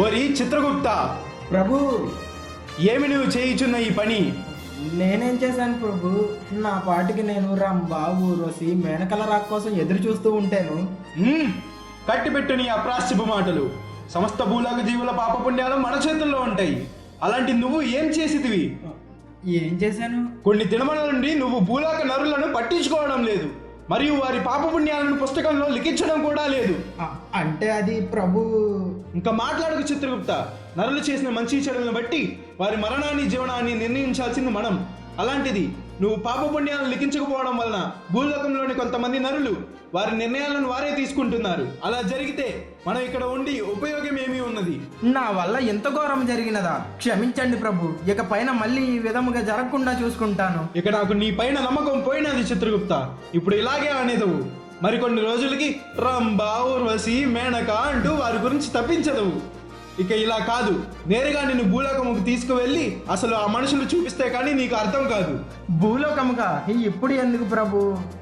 ఓరి చిత్రగుప్త, ప్రభు, ఏమి నువ్వు చేయుచున్న ఈ పని? నేనేం చేశాను ప్రభు? నా పాటికి నేను రంభ, ఊర్వశి, మేనకల రాక్ కోసం ఎదురు చూస్తూ ఉంటాను. కట్టిపెట్టు నీ అప్రాస్యపు మాటలు. సమస్త భూలోక జీవుల పాపపుణ్యాలు మన చేతుల్లో ఉంటాయి. అలాంటి నువ్వు ఏం చేసిదివి? ఏం చేశాను? కొన్ని దినముల నుండి నువ్వు భూలోక నరులను పట్టించుకోవడం లేదు, మరియు వారి పాపపుణ్యాలను పుస్తకంలో లిఖించడం కూడా లేదు. అంటే అది ప్రభు. ఇంకా మాట్లాడకు చిత్రగుప్త. నరులు చేసిన మంచి చెడులను బట్టి వారి మరణాన్ని జీవనాన్ని నిర్ణయించాల్సింది మనం. అలాంటిది నువ్వు పాపపుణ్యాలను లిఖించకపోవడం వలన భూలోకంలోని కొంతమంది నరులు వారి నిర్ణయాలను వారే తీసుకుంటున్నారు. అలా జరిగితే మనం ఇక్కడ ఉండి ఉపయోగం ఏమీ ఉన్నది? నా వల్ల ఎంత ఘోరం జరిగినదా? క్షమించండి ప్రభు. ఇక పైన మళ్ళీ ఈ విధముగా జరగకుండా చూసుకుంటాను. ఇక నాకు నీ పైన నమ్మకం పోయినది చిత్రగుప్త. ఇప్పుడు ఇలాగే అనేదవు. మరికొన్ని రోజులకి రంభ, ఊర్వశి, మేనక అంటూ వారి గురించి తప్పించదవు. ఇక ఇలా కాదు, నేరుగా నిన్ను భూలోకముకు తీసుకువెళ్ళి అసలు ఆ మనుషులు చూపిస్తే కానీ నీకు అర్థం కాదు. భూలోకముగా? ఇప్పుడు ఎందుకు ప్రభు?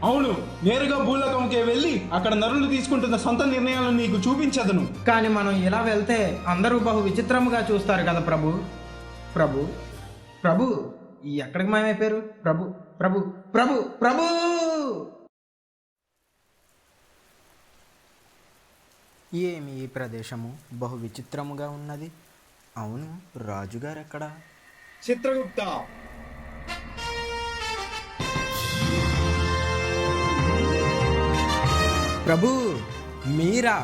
అవును, నేరుగా భూలోకముకే వెళ్ళి అక్కడ నరులు తీసుకుంటున్న సొంత నిర్ణయాలను నీకు చూపించదను. కానీ మనం ఇలా వెళ్తే అందరూ బహు విచిత్రముగా చూస్తారు కదా ప్రభు. ప్రభు ప్రభు ఎక్కడికి మాయమైపోయారు? ప్రభు ప్రభు ప్రభు ప్రభు ఏమి ఈ ప్రదేశము బహు విచిత్రముగా ఉన్నది. అవును, రాజుగారు ఎక్కడా? చిత్రగుప్త, ప్రభు మీరా?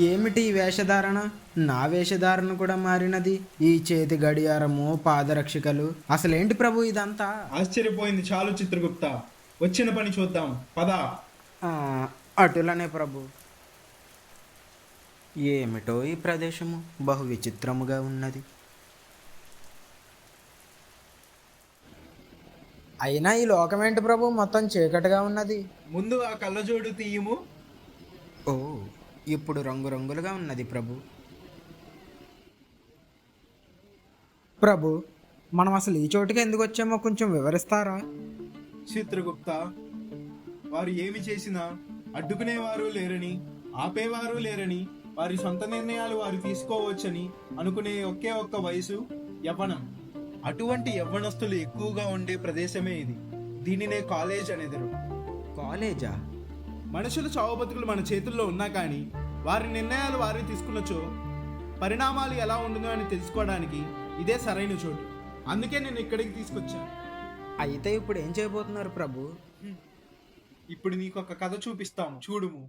ఏమిటి ఈ వేషధారణ? నా వేషధారణ కూడా మారినది. ఈ చేతి గడియారము, పాదరక్షికలు, అసలేంటి ప్రభు ఇదంతా? ఆశ్చర్యపోయింది చాలు చిత్రగుప్త. వచ్చిన పని చూద్దాం, పద. అటులనే ప్రభు. ఏమిటో ఈ ప్రదేశము బహు విచిత్రముగా ఉన్నది. అయినా ఈ లోకమేంటి ప్రభు మొత్తం చీకటిగా ఉన్నది? ముందు ఆ కళ్ళజోడు తీయము. ఓ, ఇప్పుడు రంగురంగులుగా ఉన్నది ప్రభు. ప్రభు, మనం అసలు ఈ చోటుకి ఎందుకు వచ్చామో కొంచెం వివరిస్తారా? చిత్రగుప్త, వారు ఏమి చేసినా అడ్డుకునేవారు లేరని, ఆపేవారు లేరని, వారి సొంత నిర్ణయాలు వారు తీసుకోవచ్చని అనుకునే ఒకే ఒక్క వయసు యవ్వనం. అటువంటి యవ్వనస్తులు ఎక్కువగా ఉండే ప్రదేశమే ఇది. దీనినే కాలేజ్ అనేదరు. కాలేజా? మనుషుల చావు బతుకులు మన చేతుల్లో ఉన్నా కానీ వారి నిర్ణయాలు వారు తీసుకున్నచో పరిణామాలు ఎలా ఉండునో అని తెలుసుకోవడానికి ఇదే సరైన చోటు. అందుకే నేను ఇక్కడికి తీసుకొచ్చాను. అయితే ఇప్పుడు ఏం చేయబోతున్నారు ప్రభు? ఇప్పుడు నీకు ఒక కథ చూపిస్తాము, చూడుము.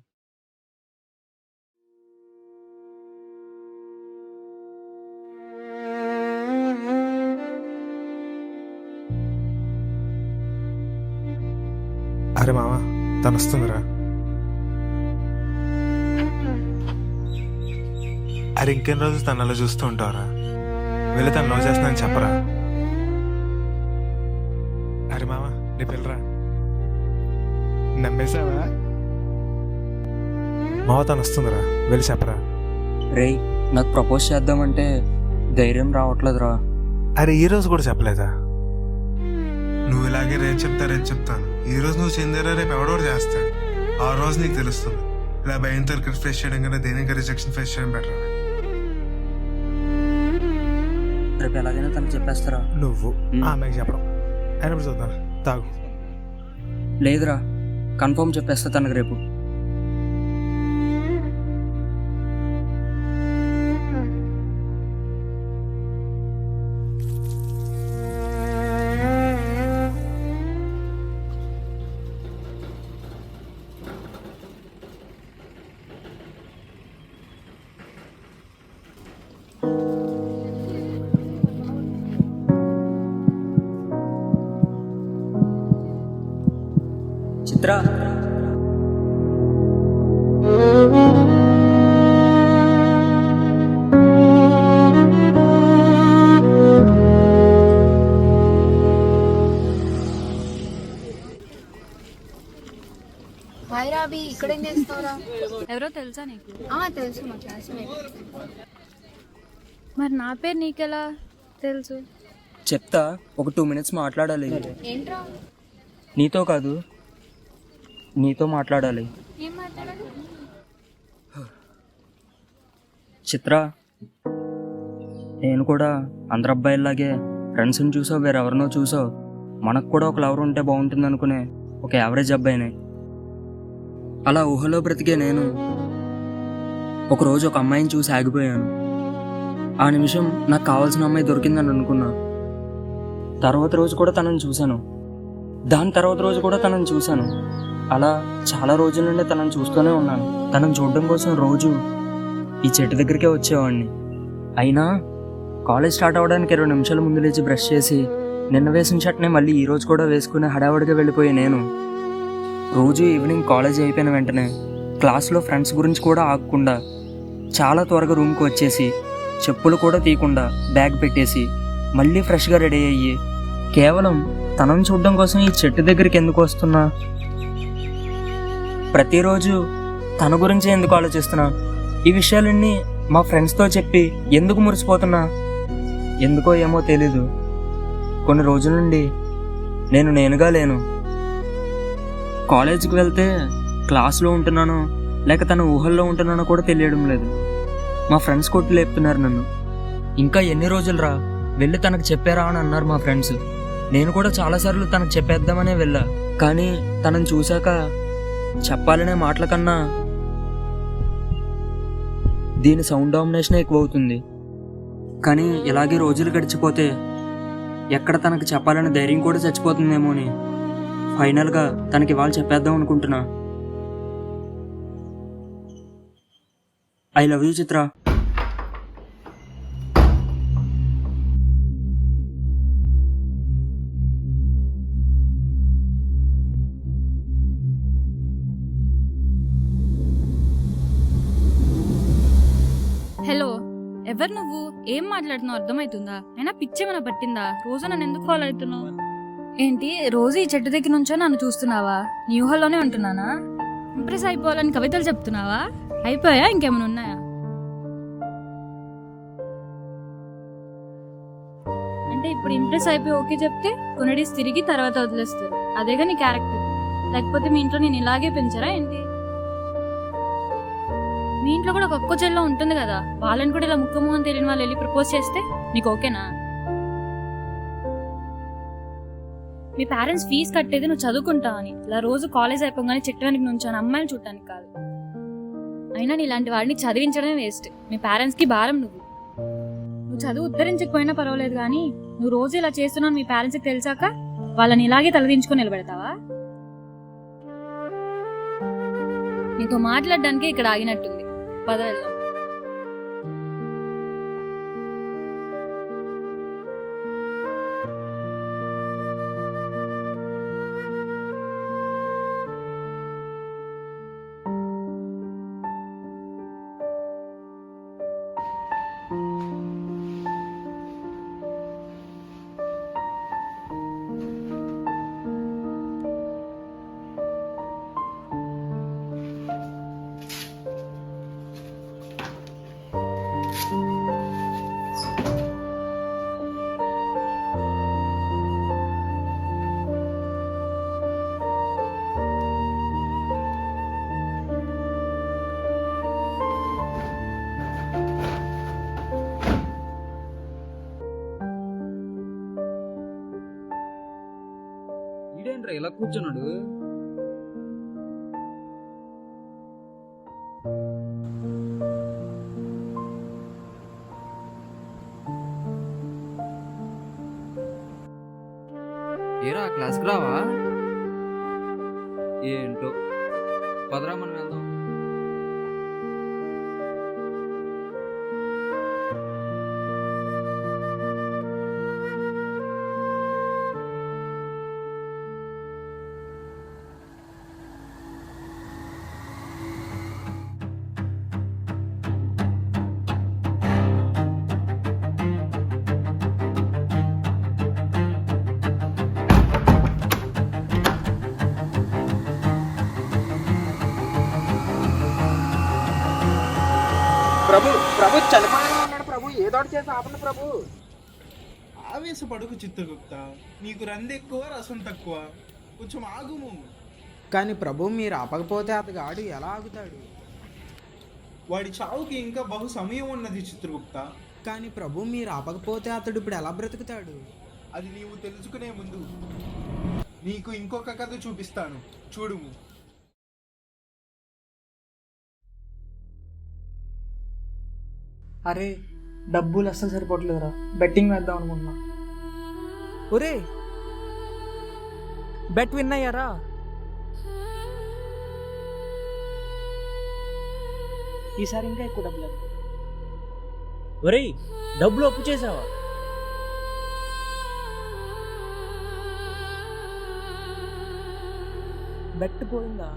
అరే మామ, తను వస్తుందిరా. అరే ఇంకెన్ని రోజులు తను అలా చూస్తూ ఉంటావురా? వెళ్ళి తను లవ్ చేస్తున్నాను చెప్పరా. అరే మామ, నీ పిల్లరా నమ్మేశావా? మావ తను వస్తుందిరా, వెళ్ళి చెప్పరా. రేయ్, నాకు ప్రపోజ్ చేద్దామంటే ధైర్యం రావట్లేదురా. అరే ఈ రోజు కూడా చెప్పలేదా? నువ్వు ఇలాగే రేపు చెప్తాను. ఈ రోజు నువ్వు చెందారా, రేపు ఎవడోడు చేస్తాడు. ఆ రోజు నీకు తెలుస్తుంది. ఇలా భయంతో ఫేస్ చేయడం కన్నా దేనికి రిజెక్షన్ ఫేస్ చేయడం బెటర్. రేపు ఎలాగైనా తనకు చెప్పేస్తారా? నువ్వు ఆమెకు చెప్పడం అయినప్పుడు చూద్దాం. తాగు. లేదురా, కన్ఫర్మ్ చెప్పేస్తా తనకు రేపు. చిత్ర, హాయ్ రాబీ, ఇక్కడేం చేస్తావురా? ఎవరో తెలుసా నీకు? తెలుసు, మా క్లాస్మేట్. మరి నా పేరు నీకెలా తెలుసు? చెప్తా, ఒక 2 minutes మాట్లాడాలి. ఏంట్రా? నీతో కాదు, నీతో మాట్లాడాలి. ఏం మాట్లాడాలి? చిత్ర, నేను కూడా అందరు అబ్బాయిలాగే ఫ్రెండ్స్ని చూసో వేరెవరినో చూసో మనకు కూడా ఒక లవర్ ఉంటే బాగుంటుంది అనుకునే ఒక యావరేజ్ అబ్బాయినే. అలా ఊహలో బ్రతికే నేను ఒకరోజు ఒక అమ్మాయిని చూసి ఆగిపోయాను. ఆ నిమిషం నాకు కావాల్సిన అమ్మాయి దొరికిందని అనుకున్నా. తర్వాత రోజు కూడా తనని చూశాను, దాని తర్వాత రోజు కూడా తనని చూశాను. అలా చాలా రోజుల నుండి తనని చూస్తూనే ఉన్నాను. తనని చూడడం కోసం రోజు ఈ చెట్టు దగ్గరికే వచ్చేవాడిని. అయినా కాలేజ్ స్టార్ట్ అవ్వడానికి 20 నిమిషాల ముందు లేచి బ్రష్ చేసి నిన్న వేసిన షర్ట్ని మళ్ళీ ఈరోజు కూడా వేసుకుని హడావుడిగా వెళ్ళిపోయే నేను రోజు ఈవినింగ్ కాలేజ్ అయిపోయిన వెంటనే క్లాస్లో ఫ్రెండ్స్ గురించి కూడా ఆగకుండా చాలా త్వరగా రూమ్కి వచ్చేసి చెప్పులు కూడా తీయకుండా బ్యాగ్ పెట్టేసి మళ్ళీ ఫ్రెష్గా రెడీ అయ్యి కేవలం తనను చూడడం కోసం ఈ చెట్టు దగ్గరికి ఎందుకు వస్తున్నా, ప్రతిరోజు తన గురించి ఎందుకు ఆలోచిస్తున్నా, ఈ విషయాలన్నీ మా ఫ్రెండ్స్తో చెప్పి ఎందుకు మురిసిపోతున్నా, ఎందుకో ఏమో తెలీదు. కొన్ని రోజుల నుండి నేను నేనుగా లేను. కాలేజీకి వెళ్తే క్లాస్లో ఉంటున్నానో లేక తన ఊహల్లో ఉంటున్నానో కూడా తెలియడం లేదు. మా ఫ్రెండ్స్ కొట్టి లేపుతున్నారు నన్ను. ఇంకా ఎన్ని రోజులు రా, వెళ్ళి తనకు చెప్పారా అని అన్నారు మా ఫ్రెండ్స్. నేను కూడా చాలాసార్లు తనకు చెప్పేద్దామనే వెళ్ళా. కానీ తనని చూశాక చెప్పాలనే మాటల కన్నా దీని సౌండ్ డామినేషన్ ఎక్కువ అవుతుంది. కానీ ఇలాగే రోజులు గడిచిపోతే ఎక్కడ తనకు చెప్పాలనే ధైర్యం కూడా చచ్చిపోతుందేమో అని ఫైనల్గా తనకి ఇవాళ చెప్పేద్దాం అనుకుంటున్నా. I love you Chitra. Hello, ఎవరు నువ్వు? ఏం మాట్లాడుతున్నావు అర్థమవుతుందా? అయినా పిచ్చేమైనా పట్టిందా? రోజు నన్ను ఎందుకు ఫాలో అవుతున్నావు? ఏంటి రోజు ఈ చెట్టు దగ్గర నుంచో నన్ను చూస్తున్నావా? నీ ఊహల్లోనే ఉంటున్నానా? ఇంప్రెస్ అయిపోవాలని కవితలు చెప్తున్నావా? అయిపోయా, ఇంకేమైనా ఉన్నాయా? అంటే ఇప్పుడు ఇంప్రెస్ అయిపోయి ఓకే చెప్తే కొనడీస్ తిరిగి తర్వాత వదిలేస్తారు. అదేగా నీ క్యారెక్టర్. లేకపోతే మీ ఇంట్లో నేను ఇలాగే పెంచారా ఏంటి? మీ ఇంట్లో కూడా ఒక ఒక్క చెల్లో ఉంటుంది కదా, వాళ్ళని కూడా ఇలా ముక్కమోహన్ తెలియని వాళ్ళు వెళ్ళి ప్రపోజ్ చేస్తే నీకు ఓకేనా? మీ పేరెంట్స్ ఫీజు కట్టేది నువ్వు చదువుకుంటావని, ఇలా రోజు కాలేజ్ అయిపోగానే చెట్టు వెనక నుంచొని అమ్మాయిని చూడటానికి కాదు. అయినా నీలాంటి వాడిని చదివించడమే వేస్ట్. మీ పేరెంట్స్కి భారం. నువ్వు చదువు ఉద్ధరించకపోయినా పర్వాలేదు, కానీ నువ్వు రోజు ఇలా చేస్తున్నావు మీ పేరెంట్స్కి తెలిసాక వాళ్ళని ఇలాగే తలదించుకొని నిలబెడతావా? నీతో మాట్లాడడానికి ఇక్కడ ఆగినట్టుంది. పద వెళ్దాం. ఈడేంట్రా ఇలా కూర్చున్నాడు? ఏరా క్లాస్కి రావా? ఏంటో, పదరా మనం వెళ్దాం. ప్రభు ప్రభు చనిపోయినా ఉన్నాడు ప్రభు, ఏదో ఒకటి చేసి ఆపండి ప్రభు. ఆవేశపడుకు చిత్రగుప్త, నీకు రంది ఎక్కువ రసం తక్కువ, కొంచెం ఆగుము. కానీ ప్రభు మీరు ఆపకపోతే అతగాడు ఎలా ఆగుతాడు? వాడి చావుకి ఇంకా బహు సమయం ఉన్నది చిత్రగుప్త. కానీ ప్రభు మీరు ఆపకపోతే అతడు ఇప్పుడు ఎలా బ్రతుకుతాడు? అది నీవు తెలుసుకునే ముందు నీకు ఇంకొక కథ చూపిస్తాను, చూడుము. అరే డబ్బులు అస్సలు సరిపోవట్లేదురా, బెట్టింగ్ వేద్దాం అనుకుంటున్నా. ఒరే బెట్ విన్ అయ్యారా? ఈసారి ఇంకా ఎక్కువ డబ్బులు. ఒరేయ్ డబ్బులు అప్పు చేసావా? బెట్ పోయిందా?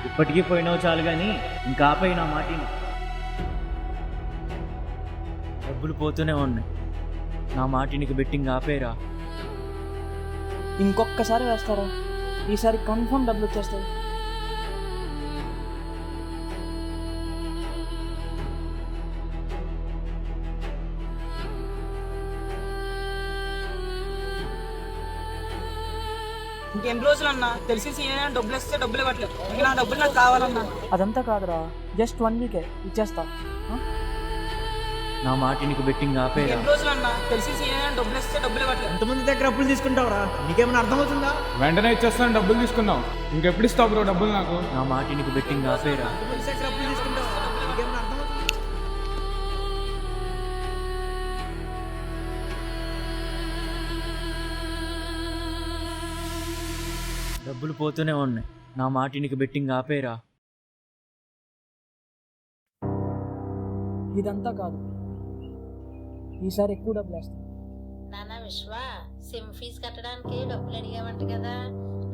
ఇప్పటికీ పోయినావు చాలు కానీ ఇంకా ఆపై నా మాటిని. డబ్బులు పోతూనే ఉన్నాయి, నా మాటినికి బెట్టింగ్ ఆపేరా. ఇంకొకసారి వేస్తారా? ఈసారి కన్ఫర్మ్ డబ్బులు వచ్చేస్తాయి. ఇంకెన్ని రోజులు అన్నా తెలిసి డబ్బులు ఇస్తే డబ్బులు ఇవ్వట్లేదు. ఇంకా నా డబ్బులు నాకు కావాలన్నా. అదంతా కాదురా, జస్ట్ 1 వీకే ఇచ్చేస్తా. నా మాటినికి బెట్టింగ్ ఆపేరా. ఎన్ని రోజులు అన్నా తెలిసి డబ్బులు ఇస్తే డబ్బులు ఇవ్వట్లేదు. ఎంతమంది దగ్గర అప్పులు తీసుకుంటావురా? నీకేమైనా అర్థమవుతుందా? వెంటనే ఇచ్చేస్తాను, డబ్బులు తీసుకున్నావు. ఇంకెప్పుడు ఇస్తావు బ్రో డబ్బులు నాకు? నా మాటినికి బెట్టింగ్ ఆపేరా. అప్పులు తీసుకుంటావా? నీకేమైనా అర్థమవుతుందా? డబ్బులు పోతూనే ఉన్నాయి, నా మాటినికి బెట్టింగ్ ఆపేరా. ఇదంతా కాదు, ఈసారి ఎక్కువ డబ్బులు వేస్తా. నాన్న విశ్వ, సిమ్ ఫీజు కట్టడానికి డబ్బులు అడిగావంట కదా,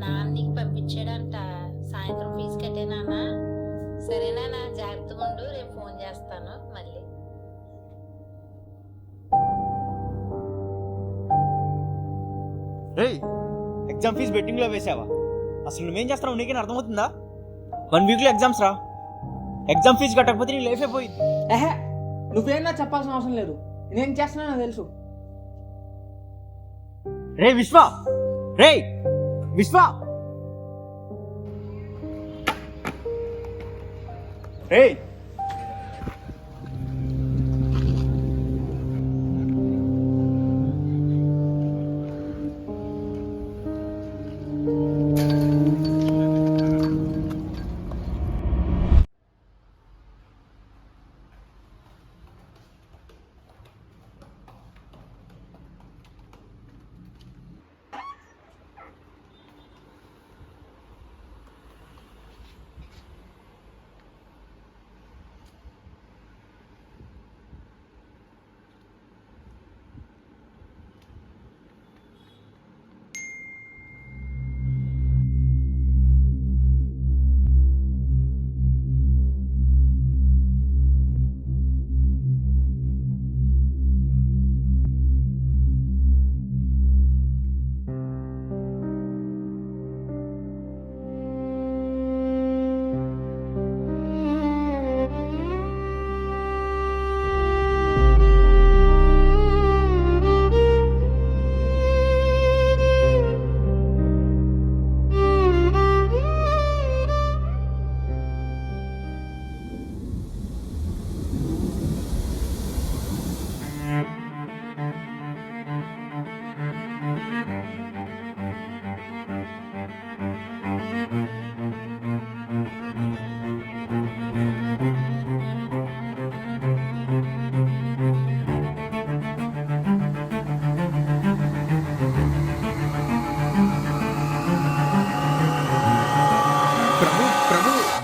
నాన్న నీకు పంపించాడంట. సాయంత్రం ఫీజు కట్టే నాన్న. సరేనా, జాగ్రత్తగా ఉండు, రేపు ఫోన్ చేస్తాను మళ్ళీ. ఎగ్జామ్ ఫీజు బెట్టింగ్ లో వేసావా? అసలు నువ్వేం చేస్తావు నీకేనా అర్థమవుతుందా? 1 వీక్ లో ఎగ్జామ్స్ రా. ఎగ్జామ్ ఫీజు కట్టకపోతే నీ లైఫ్ అయిపోయింది. ఏహే, నువ్వేనా చెప్పాల్సిన అవసరం లేదు, నేను చేస్తున్నా నాకు తెలుసు. రే విశ్వ, రే విశ్వ, రే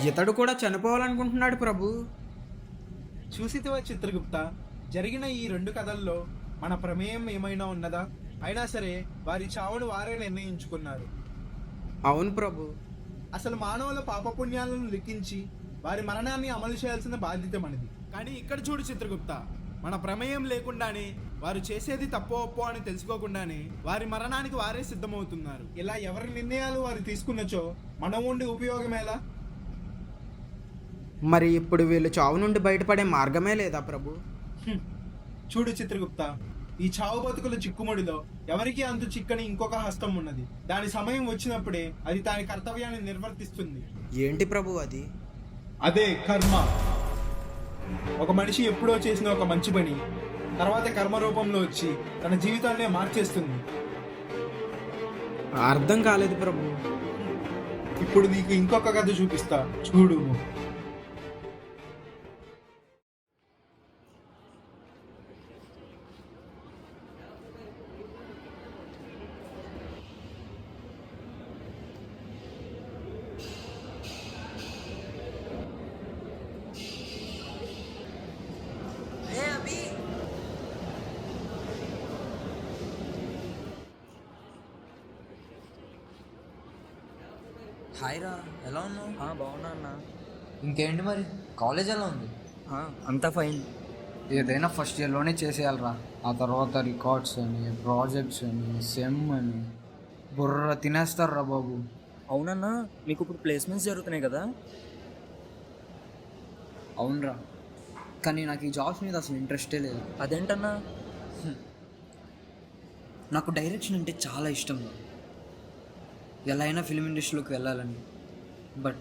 ఇతడు కూడా చనిపోవాలనుకుంటున్నాడు ప్రభు. చూసితివా చిత్రగుప్త, జరిగిన ఈ 2 కథల్లో మన ప్రమేయం ఏమైనా ఉన్నదా? అయినా సరే వారి చావును వారే నిర్ణయించుకున్నారు. అవును ప్రభు. అసలు మానవుల పాపపుణ్యాలను లెక్కించి వారి మరణాన్ని అమలు చేయాల్సిన బాధ్యత మనది. కానీ ఇక్కడ చూడు చిత్రగుప్త, మన ప్రమేయం లేకుండానే వారు చేసేది తప్పో ఒప్పో అని తెలుసుకోకుండానే వారి మరణానికి వారే సిద్ధమవుతున్నారు. ఇలా ఎవరి నిర్ణయాలు వారు తీసుకున్నచో మనం ఉండి ఉపయోగమేలా? మరి ఇప్పుడు వీళ్ళు చావు నుండి బయటపడే మార్గమే లేదా ప్రభు? చూడు చిత్రగుప్త, ఈ చావు బతుకుల చిక్కుముడిలో ఎవరికీ అంతు చిక్కని ఇంకొక హస్తం ఉన్నది. దాని సమయం వచ్చినప్పుడే అది దాని కర్తవ్యాన్ని నిర్వర్తిస్తుంది. ఏంటి ప్రభు అది? అదే కర్మ. ఒక మనిషి ఎప్పుడో చేసిన ఒక మంచి పని తర్వాత కర్మ రూపంలో వచ్చి తన జీవితాన్నే మార్చేస్తుంది. అర్థం కాలేదు ప్రభు. ఇప్పుడు నీకు ఇంకొక కథ చూపిస్తా, చూడు. హాయ్ రా, ఎలా ఉన్నావు? బాగున్నా అన్న. ఇంకేంటి మరి, కాలేజ్ ఎలా ఉంది? అంతా ఫైన్. ఏదైనా ఫస్ట్ ఇయర్లోనే చేసేయాలరా. ఆ తర్వాత రికార్డ్స్ అని, ప్రాజెక్ట్స్ అని, సెమ్ అని బుర్ర తినేస్తారా బాబు. అవునన్నా, మీకు ఇప్పుడు ప్లేస్మెంట్స్ జరుగుతున్నాయి కదా? అవునరా, కానీ నాకు ఈ జాబ్స్ మీద అసలు ఇంట్రెస్టే లేదు. అదేంటన్నా? నాకు డైరెక్షన్ అంటే చాలా ఇష్టం రా. ఎలా అయినా ఫిల్మ్ ఇండస్ట్రీలోకి వెళ్ళాలని, బట్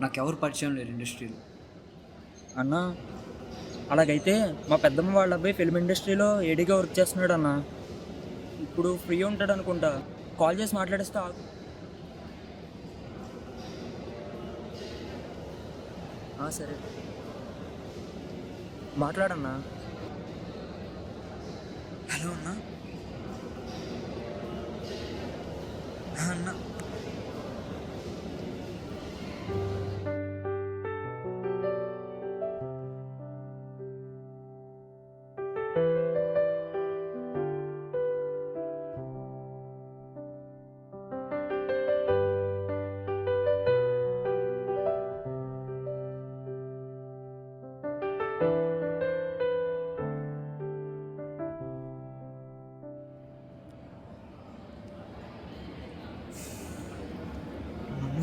నాకెవరు పరిచయం లేరు ఇండస్ట్రీలో. అన్నా, అలాగైతే మా పెద్దమ్మ వాళ్ళ అబ్బాయి ఫిల్మ్ ఇండస్ట్రీలో ఏడీగా వర్క్ చేస్తున్నాడు అన్న. ఇప్పుడు ఫ్రీ ఉంటాడు అనుకుంటా, కాల్ చేసి మాట్లాడేస్తా. సరే, మాట్లాడన్నా. హలో అన్నా. అన్నా,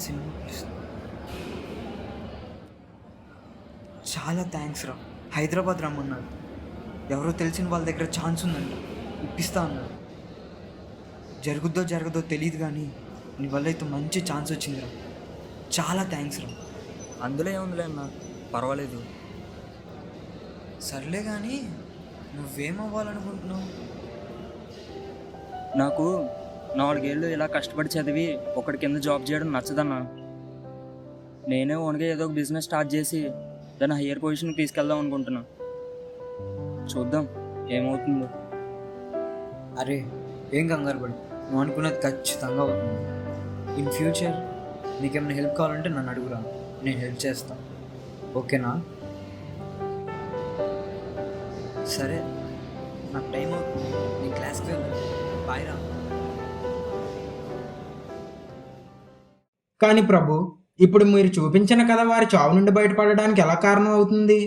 సినిమా చాలా థ్యాంక్స్ రా. హైదరాబాద్ రమ్మన్నాడు. ఎవరో తెలిసిన వాళ్ళ దగ్గర ఛాన్స్ ఉందండి, ఇప్పిస్తా అన్నాడు. జరుగుద్దో జరగదో తెలియదు, కానీ నీ వల్ల అయితే మంచి ఛాన్స్ వచ్చిందిరా. చాలా థ్యాంక్స్ రా. అందులో ఏముందిలే అన్న, పర్వాలేదు. సర్లే కానీ నువ్వేమవ్వాలనుకుంటున్నావు? నాకు 4 ఏళ్ళు ఇలా కష్టపడి చదివి ఒకటి కింద జాబ్ చేయడం నచ్చదన్నా. నేనే ఓన్గా ఏదో ఒక బిజినెస్ స్టార్ట్ చేసి దాన్ని హయ్యర్ పొజిషన్కి తీసుకెళ్దాం అనుకుంటున్నా. చూద్దాం ఏమవుతుందో. అరే, ఏం కంగారు పడు, నువ్వు అనుకున్నది ఖచ్చితంగా అవుతుంది. ఇన్ ఫ్యూచర్ నీకేమైనా హెల్ప్ కావాలంటే నన్ను అడుగురా, నేను హెల్ప్ చేస్తాను. ఓకేనా? సరే, నాకు టైం అవుతుంది, నీ క్లాస్కి వెళ్ళాలి. బాయ్ రా. కానీ ప్రభు, ఇప్పుడు మీరు చూపించిన కథ వారి చావు నుండి బయటపడడానికి ఎలా కారణం అవుతుంది?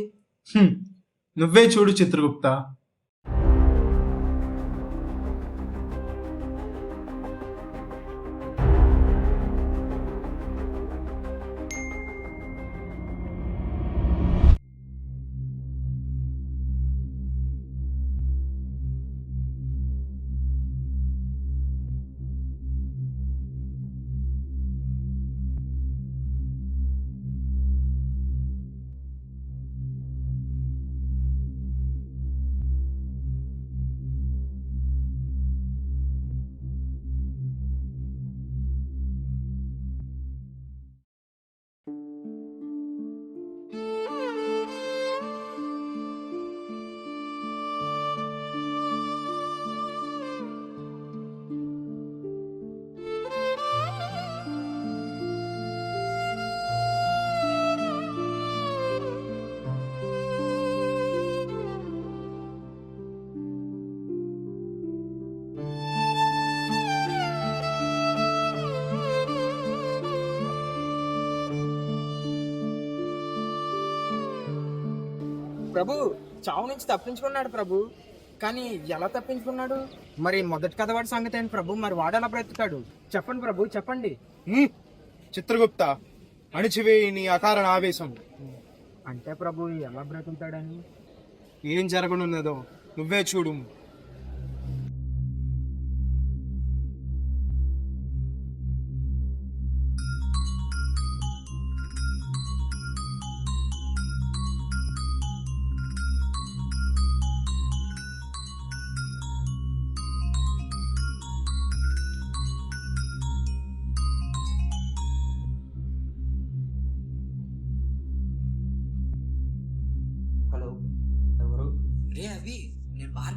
నువ్వే చూడు చిత్రగుప్త. ప్రభు చావు నుంచి తప్పించుకున్నాడు ప్రభు. కానీ ఎలా తప్పించుకున్నాడు? మరి మొదటి కథ వాడి సంగతి ఏంటి ప్రభు? మరి వాడు ఎలా బ్రతుకుతాడు? చెప్పండి ప్రభు, చెప్పండి. చిత్రగుప్త, అణిచివేయి నీ అకారణ ఆవేశం. అంటే ప్రభు ఎలా బ్రతుకుతాడని? ఏం జరగనున్నదో నువ్వే చూడు.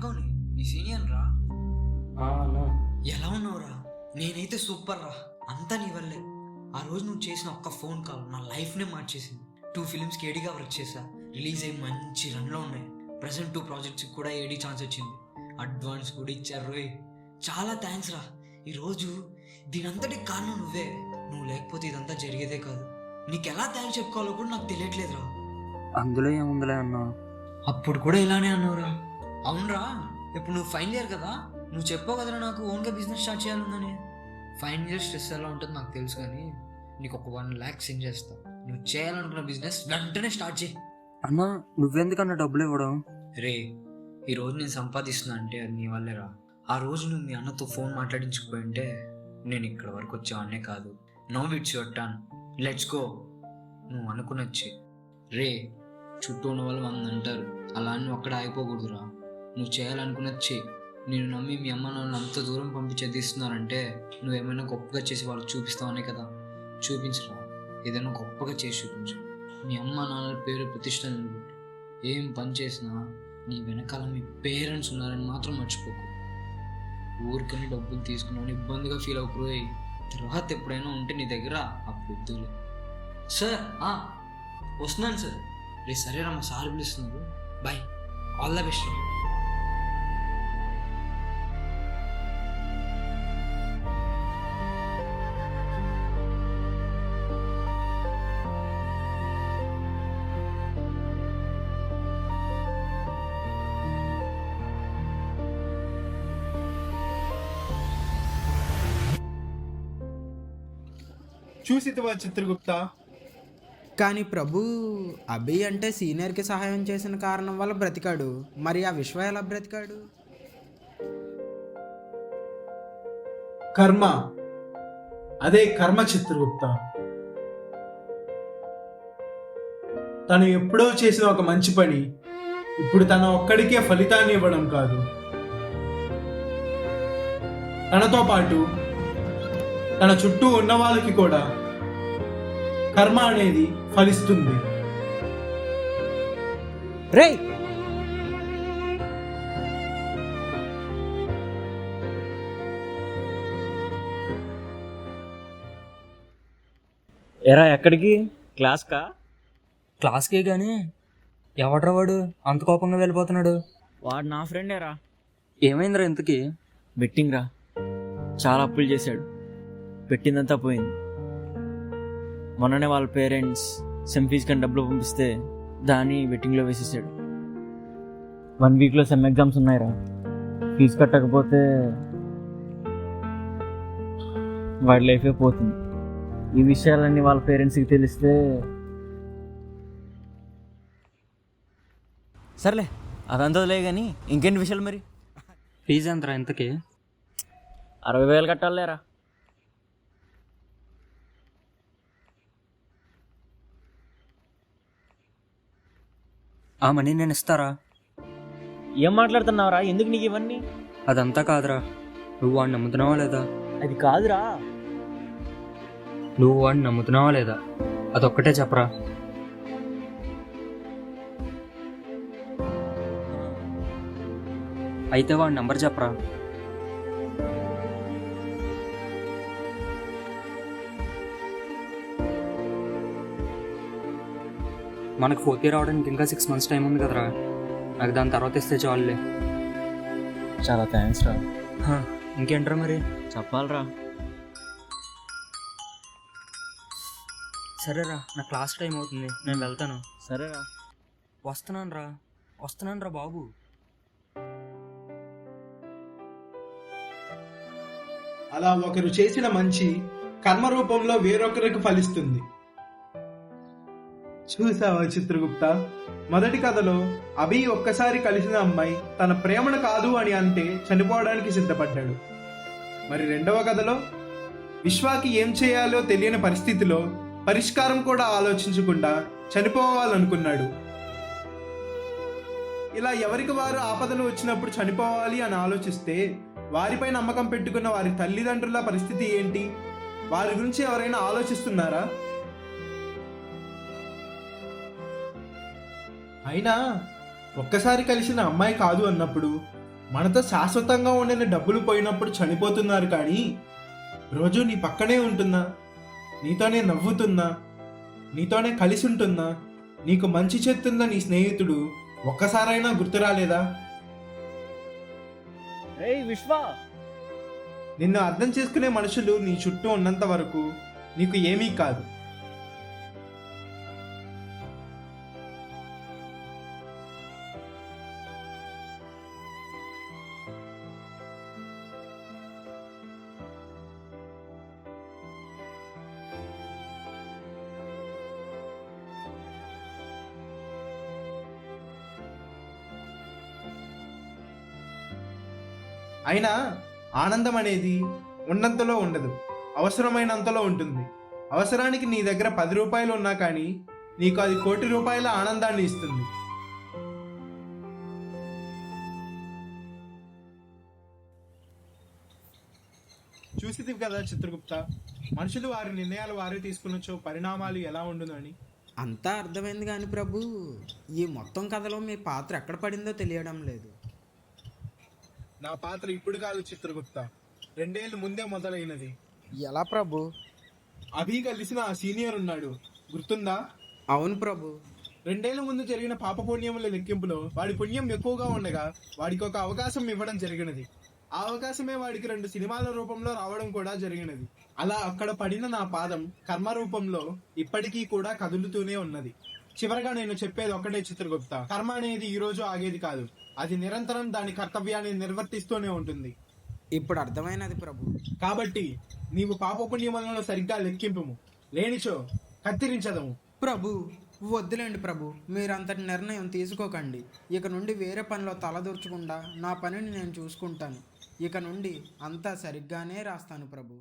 భార్గవ్ని, నీ సీనియర్ రా. అన్నా ఎలా ఉన్నావురా? నేనైతే సూపర్ రా. అంతా నీ వల్లే. ఆ రోజు నువ్వు చేసిన ఒక్క ఫోన్ కాల్ నా లైఫ్నే మార్చేసింది. 2 ఫిలిమ్స్కి ఏడీగా వర్క్ చేశా. రిలీజ్ అయ్యి మంచి రన్లో ఉన్నాయి. ప్రజెంట్ 2 ప్రాజెక్ట్స్కి కూడా ఏడీ ఛాన్స్ వచ్చింది. అడ్వాన్స్ కూడా ఇచ్చారు రోయ్. చాలా థ్యాంక్స్ రా. ఈరోజు దీనంతటికి కారణం నువ్వే. నువ్వు లేకపోతే ఇదంతా జరిగేదే కాదు. నీకు ఎలా థ్యాంక్స్ చెప్పుకోవాలో కూడా నాకు తెలియట్లేదురా. అందులో ఏముందిలే అన్నా. అప్పుడు కూడా ఇలానే అన్నావురా. అవునరా, ఇప్పుడు నువ్వు ఫైనల్ ఇయర్ కదా, నువ్వు చెప్పావు కదరా నాకు ఓన్గా బిజినెస్ స్టార్ట్ చేయాలని. ఫైనల్ ఇయర్ స్ట్రెస్ ఎలా ఉంటుందో నాకు తెలుసు, కానీ నీకు ఒక 1 lakh సెండ్ చేస్తా. నువ్వు చేయాలనుకున్న బిజినెస్ వెంటనే స్టార్ట్ చేయి. అన్నా నువ్వెందుకన్నా డబ్బులు ఇవ్వడం? రే, ఈరోజు నేను సంపాదిస్తున్నా అంటే అది నీ వల్లేరా. ఆ రోజు నువ్వు మీ అన్నతో ఫోన్ మాట్లాడించకపోయింటే నేను ఇక్కడ వరకు వచ్చేవాడినే కాదు. No it's your turn, let's go. నువ్వు అనుకునొచ్చి రే, చుట్టూ ఉన్న వాళ్ళు 100 అంటారు, అలా నువ్వు అక్కడ ఆగిపోకూడదురా. నువ్వు చేయాలనుకునొచ్చి నేను నమ్మి మీ అమ్మ నాన్న అంత దూరం పంపించి చదివిస్తున్నారంటే నువ్వేమైనా గొప్పగా చేసి వాళ్ళకి చూపిస్తావనే కదా. చూపించరా, ఏదైనా గొప్పగా చేసి చూపించు. మీ అమ్మ నాన్నల పేరు ప్రతిష్ట నిలబెట్టు. ఏం పని చేసినా నీ వెనకాల మీ పేరెంట్స్ ఉన్నారని మాత్రం మర్చిపోకు. ఊరికని డబ్బులు తీసుకున్నాను ఇబ్బందిగా ఫీల్ అవుకుపోయి తర్వాత ఎప్పుడైనా ఉంటే నీ దగ్గర అప్పుడు ఇద్దులే. సార్ వస్తున్నాను సార్. రే సరేరా, మా సార్ పిలుస్తున్నారు. Bye, all the best. చూసితివా చిత్రగుప్త? కానీ ప్రభు, అభి అంటే సీనియర్కి సహాయం చేసిన కారణం వల్ల బ్రతికాడు. మరి ఆ విశ్వ ఎలా బ్రతికాడు? కర్మ, అదే కర్మ చిత్రగుప్త. తను ఎప్పుడో చేసిన ఒక మంచి పని ఇప్పుడు తన ఒక్కడికే ఫలితాన్ని ఇవ్వడం కాదు, తనతో పాటు తన చుట్టూ ఉన్న వాళ్ళకి కూడా కర్మ అనేది ఫలిస్తుంది. రే, ఎరా ఎక్కడికి? క్లాస్కా? క్లాస్కే కానీ ఎవడ్రా వాడు అంత కోపంగా వెళ్ళిపోతున్నాడు? వాడు నా ఫ్రెండేరా. ఏమైందిరా ఇంతకీ? బెట్టింగ్ రా. చాలా అప్పులు చేశాడు, పెట్టిందంతా పోయింది. మొన్ననే వాళ్ళ పేరెంట్స్ సెమ్ ఫీజ్ కానీ డబ్బులు పంపిస్తే దాన్ని బెట్టింగ్లో వేసేసాడు. 1 వీక్లో సెమ్ ఎగ్జామ్స్ ఉన్నాయిరా. ఫీజు కట్టకపోతే వాడి లైఫే పోతుంది. ఈ విషయాలన్నీ వాళ్ళ పేరెంట్స్కి తెలిస్తే సర్లే, అదంతా లే. కానీ ఇంకేంటి విషయాలు మరి? ఫీజు ఎంతరా ఇంతకీ? 60,000 కట్టాలేరా. ఆ మనీ నేను ఇస్తారా? ఏం మాట్లాడుతున్నావురా? ఎందుకు నీకు ఇవన్నీ? అదంతా కాదురా, నువ్వు వాడిని నమ్ముతున్నావా లేదా? అది కాదురా. నువ్వు వాడిని నమ్ముతున్నావా లేదా అదొక్కటే చెప్పరా. అయితే వాడి నంబర్ చెప్పరా. మనకు 4th year రావడానికి ఇంకా 6 months టైం ఉంది కదరా. నాకు దాని తర్వాత ఇస్తే చాలులే. చాలా థ్యాంక్స్ రా. ఇంకేంట్రా మరి? చెప్పాలరా. సరేరా, నా క్లాస్ టైం అవుతుంది, నేను వెళ్తాను. సరేరా. వస్తున్నాను రా బాబు. అలా ఒకరు చేసిన మంచి కర్మ రూపంలో వేరొకరికి ఫలిస్తుంది. చూసావా చిత్రగుప్త, మొదటి కథలో అభి ఒక్కసారి కలిసిన అమ్మాయి తన ప్రేమను కాదు అని అంటే చనిపోవడానికి సిద్ధపడ్డాడు. మరి రెండవ కథలో విశ్వాకి ఏం చేయాలో తెలియని పరిస్థితిలో పరిష్కారం కూడా ఆలోచించకుండా చనిపోవాలనుకున్నాడు. ఇలా ఎవరికి వారు ఆపదలు వచ్చినప్పుడు చనిపోవాలి అని ఆలోచిస్తే వారిపై నమ్మకం పెట్టుకున్న వారి తల్లిదండ్రుల పరిస్థితి ఏంటి? వారి గురించి ఎవరైనా ఆలోచిస్తున్నారా? అయినా ఒక్కసారి కలిసిన అమ్మాయి కాదు అన్నప్పుడు మనతో శాశ్వతంగా ఉండిన డబ్బులు పోయినప్పుడు చనిపోతున్నారు కానీ రోజు నీ పక్కనే ఉంటున్నా, నీతోనే నవ్వుతున్నా, నీతోనే కలిసి ఉంటున్నా, నీకు మంచి చేస్తున్న నీ స్నేహితుడు ఒక్కసారైనా గుర్తు రాలేదా? విశ్వ, నిన్ను అర్థం చేసుకునే మనుషులు నీ చుట్టూ ఉన్నంత వరకు నీకు ఏమీ కాదు. అయినా ఆనందం అనేది ఉన్నంతలో ఉండదు, అవసరమైనంతలో ఉంటుంది. అవసరానికి నీ దగ్గర 10 రూపాయలు ఉన్నా కానీ నీకు అది 1 కోటి రూపాయల ఆనందాన్ని ఇస్తుంది. చూసిదివి కదా చిత్రగుప్త, మనుషులు వారి నిర్ణయాలు వారే తీసుకున్నచో పరిణామాలు ఎలా ఉండునని. అంతా అర్థమైంది కానీ ప్రభు, ఈ మొత్తం కథలో మీ పాత్ర ఎక్కడ పడిందో తెలియడం లేదు. నా పాత్ర ఇప్పుడు కాదు చిత్రగుప్త, 2 ఏళ్ళు ముందే మొదలైనది. ఎలా ప్రభు? అభి కలిసిన ఆ సీనియర్ ఉన్నాడు, గుర్తుందా? అవును ప్రభు. 2 ఏళ్ల ముందు జరిగిన పాప పుణ్యముల లెక్కింపులో వాడి పుణ్యం ఎక్కువగా ఉండగా వాడికి ఒక అవకాశం ఇవ్వడం జరిగినది. ఆ అవకాశమే వాడికి 2 సినిమాల రూపంలో రావడం కూడా జరిగినది. అలా అక్కడ పడిన నా పాదం కర్మ రూపంలో ఇప్పటికీ కూడా కదులుతూనే ఉన్నది. చివరగా నేను చెప్పేది ఒకటే చిత్రగుప్త, కర్మ అనేది ఈ రోజు ఆగేది కాదు, అది నిరంతరం దాని కర్తవ్యాన్ని నిర్వర్తిస్తూనే ఉంటుంది. ఇప్పుడు అర్థమైనది ప్రభు. కాబట్టి నీవు పాపపుణ్యములను సరిగ్గా లెక్కింపుము, లేనిచో కత్తిరించదము. ప్రభు వద్దులేండి ప్రభు, మీరంతటి నిర్ణయం తీసుకోకండి. ఇక నుండి వేరే పనిలో తలదూర్చకుండా నా పనిని నేను చూసుకుంటాను. ఇక నుండి అంతా సరిగ్గానే రాస్తాను ప్రభు.